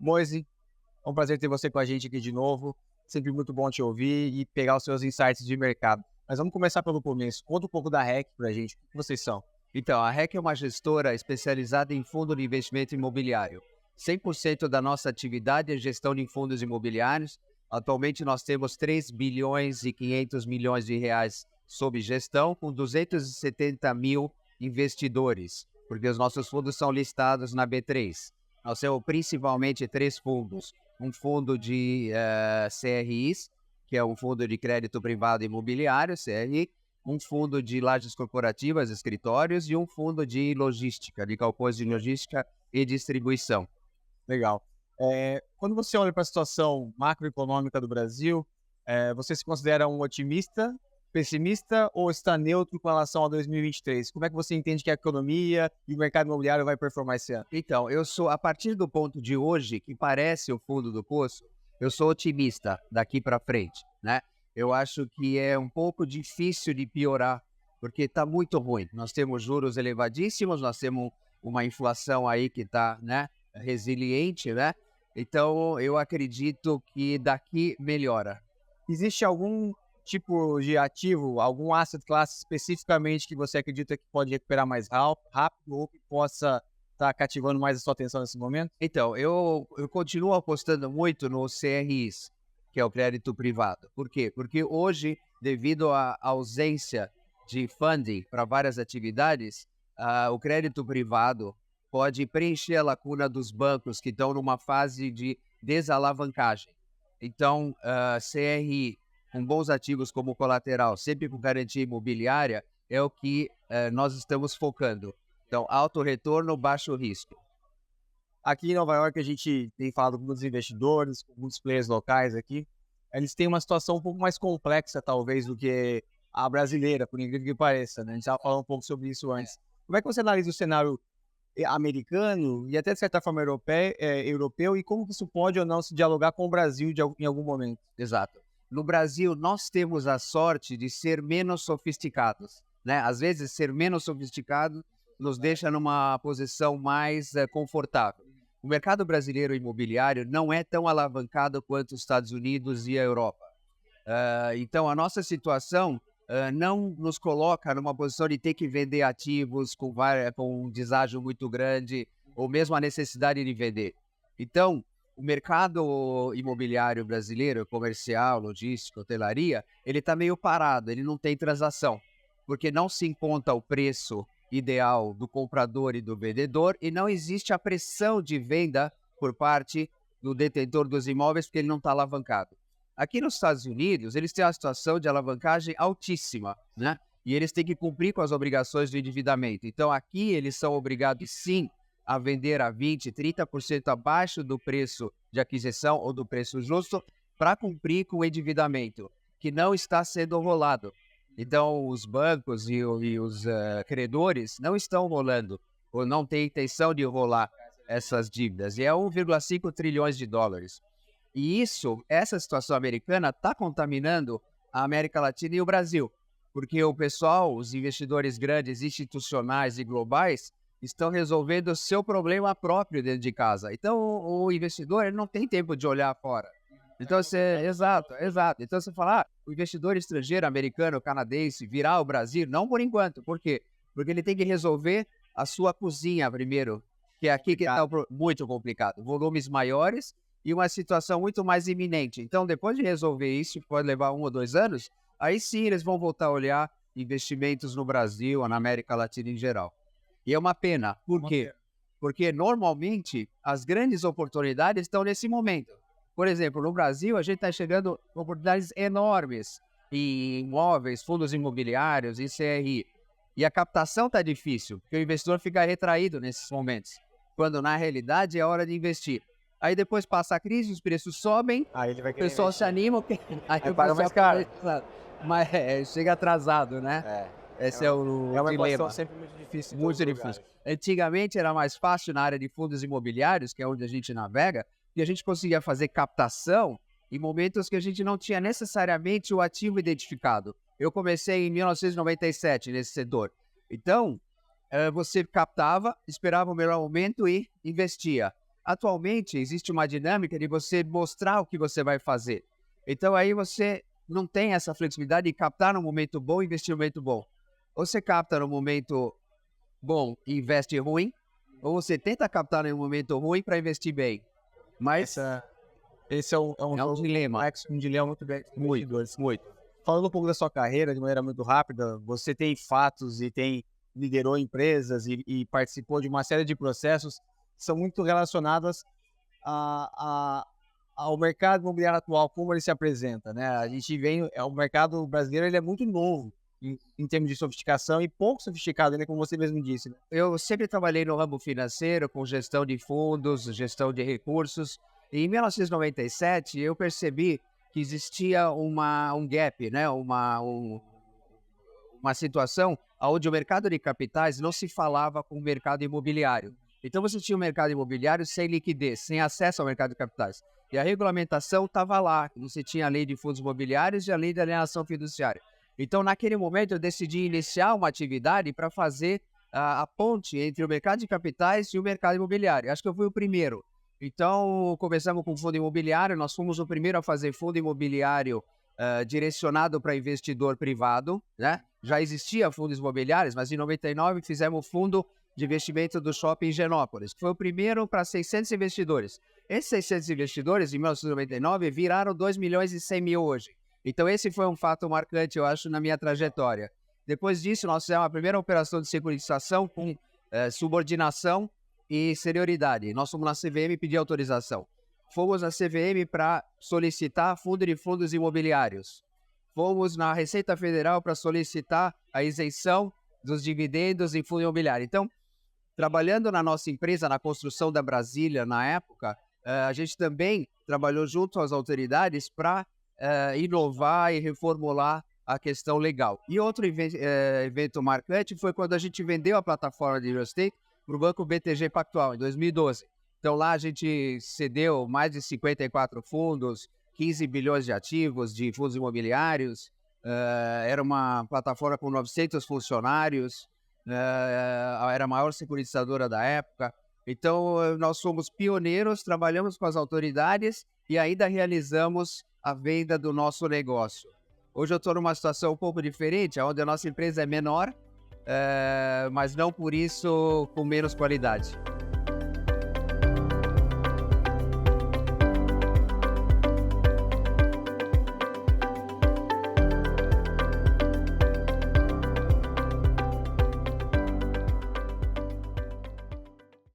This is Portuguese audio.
Moise, é um prazer ter você com a gente aqui de novo. Sempre muito bom te ouvir e pegar os seus insights de mercado. Mas vamos começar pelo começo. Conta um pouco da REC pra gente. O que vocês são? Então, a REC é uma gestora especializada em fundo de investimento imobiliário. 100% da nossa atividade é gestão de fundos imobiliários. Atualmente nós temos 3 bilhões e 500 milhões de reais sob gestão, com 270 mil investidores, porque os nossos fundos são listados na B3. Nós temos principalmente 3 fundos. Um fundo de CRIs, que é um fundo de crédito privado imobiliário, CRI, um fundo de lajes corporativas, escritórios, e um fundo de logística, de galpões de logística e distribuição. Legal. Quando você olha para a situação macroeconômica do Brasil, você se considera um otimista, pessimista ou está neutro com relação a 2023? Como é que você entende que a economia e o mercado imobiliário vai performar esse ano? Então, eu sou, a partir do ponto de hoje, que parece o fundo do poço, eu sou otimista daqui para frente, né? Eu acho que é um pouco difícil de piorar, porque está muito ruim. Nós temos juros elevadíssimos, nós temos uma inflação aí que está, né, resiliente, né? Então, eu acredito que daqui melhora. Existe algum tipo de ativo, algum asset class especificamente que você acredita que pode recuperar mais rápido ou que possa estar cativando mais a sua atenção nesse momento? Então, eu continuo apostando muito no CRIs, que é o crédito privado. Por quê? Porque hoje, devido à ausência de funding para várias atividades, o crédito privado pode preencher a lacuna dos bancos que estão numa fase de desalavancagem. Então, CRI, com bons ativos como colateral, sempre com garantia imobiliária, é o que nós estamos focando. Então, alto retorno, baixo risco. Aqui em Nova York, a gente tem falado com muitos investidores, com muitos players locais aqui. Eles têm uma situação um pouco mais complexa, talvez, do que a brasileira, por incrível que pareça, né? A gente estava falando um pouco sobre isso antes. Como é que você analisa o cenário americano e até, de certa forma, europeu e como que isso pode ou não se dialogar com o Brasil em algum momento? Exato. No Brasil, nós temos a sorte de ser menos sofisticados, né? Às vezes, ser menos sofisticado nos deixa numa posição mais confortável. O mercado brasileiro imobiliário não é tão alavancado quanto os Estados Unidos e a Europa. Então, a nossa situação não nos coloca numa posição de ter que vender ativos com um deságio muito grande ou mesmo a necessidade de vender. Então, o mercado imobiliário brasileiro, comercial, logístico, hotelaria, ele está meio parado, ele não tem transação, porque não se encontra o preço ideal do comprador e do vendedor e não existe a pressão de venda por parte do detentor dos imóveis porque ele não está alavancado. Aqui nos Estados Unidos, eles têm uma situação de alavancagem altíssima, né? E eles têm que cumprir com as obrigações do endividamento. Então, aqui eles são obrigados, sim, a vender a 20%, 30% abaixo do preço de aquisição ou do preço justo para cumprir com o endividamento, que não está sendo rolado. Então, os bancos e os credores não estão rolando ou não têm intenção de rolar essas dívidas. E é 1,5 trilhões de dólares. E essa situação americana está contaminando a América Latina e o Brasil, porque o pessoal, os investidores grandes, institucionais e globais, estão resolvendo o seu problema próprio dentro de casa. Então, o investidor ele não tem tempo de olhar fora. Então, exato. Então, você fala, o investidor estrangeiro, americano, canadense, virá ao Brasil? Não por enquanto. Por quê? Porque ele tem que resolver a sua cozinha primeiro, que é aqui que está muito complicado. Volumes maiores e uma situação muito mais iminente. Então, depois de resolver isso, pode levar 1 ou 2 anos, aí sim eles vão voltar a olhar investimentos no Brasil ou na América Latina em geral. E é uma pena. Por quê? Porque, normalmente, as grandes oportunidades estão nesse momento. Por exemplo, no Brasil, a gente está chegando oportunidades enormes em imóveis, fundos imobiliários, em CRI. E a captação está difícil, porque o investidor fica retraído nesses momentos, quando, na realidade, é hora de investir. Aí depois passa a crise, os preços sobem, Aí ele vai o pessoal se anima, aí o paga mais caro. Mas chega atrasado, né? Esse é o É uma dilema. equação sempre muito difícil. Muito difícil. Antigamente era mais fácil na área de fundos imobiliários, que é onde a gente navega, e a gente conseguia fazer captação em momentos que a gente não tinha necessariamente o ativo identificado. Eu comecei em 1997 nesse setor. Então, você captava, esperava o melhor momento e investia. Atualmente, existe uma dinâmica de você mostrar o que você vai fazer. Então, aí você não tem essa flexibilidade de captar no momento bom e investir no momento bom. Ou você capta no momento bom e investe ruim, ou você tenta captar no momento ruim para investir bem. Mas Esse é um dilema. complexo, um dilema muito grande para Muito, investidores. muito. Falando um pouco da sua carreira de maneira muito rápida, você tem fatos e liderou empresas e participou de uma série de processos que são muito relacionados ao mercado imobiliário atual, como ele se apresenta, né? A gente o mercado brasileiro ele é muito novo em termos de sofisticação e pouco sofisticado, né? Como você mesmo disse, né? Eu sempre trabalhei no ramo financeiro, com gestão de fundos, gestão de recursos. E em 1997, eu percebi que existia um gap, né? Uma situação onde o mercado de capitais não se falava com o mercado imobiliário. Então, você tinha o mercado imobiliário sem liquidez, sem acesso ao mercado de capitais. E a regulamentação estava lá. Você tinha a lei de fundos imobiliários e a lei de alienação fiduciária. Então, naquele momento, eu decidi iniciar uma atividade para fazer a ponte entre o mercado de capitais e o mercado imobiliário. Acho que eu fui o primeiro. Então, começamos com fundo imobiliário. Nós fomos o primeiro a fazer fundo imobiliário direcionado para investidor privado, né? Já existia fundos imobiliários, mas em 99 fizemos o fundo de investimento do Shopping Higienópolis, que foi o primeiro para 600 investidores. Esses 600 investidores, em 1999, viraram 2 milhões e 100 mil hoje. Então, esse foi um fato marcante, eu acho, na minha trajetória. Depois disso, nós fizemos a primeira operação de securitização com subordinação e senioridade. Nós fomos na CVM pedir autorização. Fomos na CVM para solicitar fundo de fundos imobiliários. Fomos na Receita Federal para solicitar a isenção dos dividendos em fundo imobiliário. Então, trabalhando na nossa empresa, na construção da Brasília, na época, a gente também trabalhou junto às autoridades para inovar e reformular a questão legal. E outro evento marcante foi quando a gente vendeu a plataforma de real estate para o Banco BTG Pactual, em 2012. Então, lá a gente cedeu mais de 54 fundos, 15 bilhões de ativos de fundos imobiliários. Era uma plataforma com 900 funcionários, era a maior securitizadora da época. Então, nós fomos pioneiros, trabalhamos com as autoridades e ainda realizamos a venda do nosso negócio. Hoje eu estou numa situação um pouco diferente, onde a nossa empresa é menor, mas não por isso com menos qualidade.